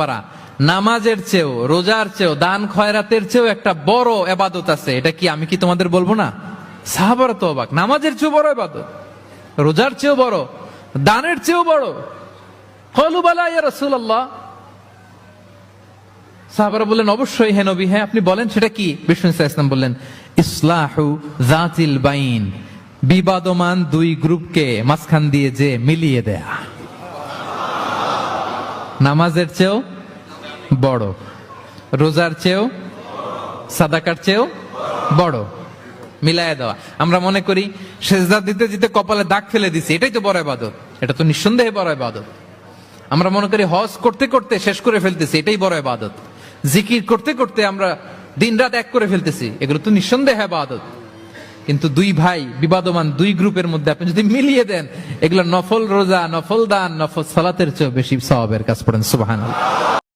পারা নামাজের চেয়েও, রোজার চেয়েও, দান খয়রাতের চেয়েও একটা বড় ইবাদত আছে। এটা কি আমি কি তোমাদের বলবো না? সাহাবারা তো অবাক, নামাজের চেয়েও বড় ইবাদত, রোজার চেয়েও বড়, দানের চেয়েও বড়। ক্বালু বালা ইয়া রাসূলুল্লাহ। সাহাবারা বললেন অবশ্যই হে নবী, হ্যাঁ আপনি বলেন সেটা কি? বিষ্ণু সাল্লাল্লাহু আলাইহি ওয়াসাল্লাম বললেন ইসলাহু যাতিল বাইন, বিবাদমান দুই গ্রুপকে মাঝখান দিয়ে যে মিলিয়ে দেয়া। নামাজের চেয়েও বড়, রোজার চেয়েও, সাদাকার চেয়েও বড়, মিলায় দেওয়া। আমরা মনে করি সেজদা দিতে দিতে কপালে দাগ ফেলে দিছি, এটাই তো বড় ইবাদত। এটা তো নিঃসন্দেহে বড় ইবাদত। আমরা মনে করি হজ করতে করতে শেষ করে ফেলতেছি, এটাই বড় ইবাদত। জিকির করতে করতে আমরা দিনরাত এক করে ফেলতেছি, এগুলো তো নিঃসন্দেহে ইবাদত। কিন্তু দুই ভাই বিবাদমান দুই গ্রুপের মধ্যে আপনি যদি মিলিয়ে দেন, এগুলো নফল রোজা, নফল দান, নফল সালাতের চেয়ে বেশি সওয়াবের কাজ। পড়েন সুবহানাল্লাহ।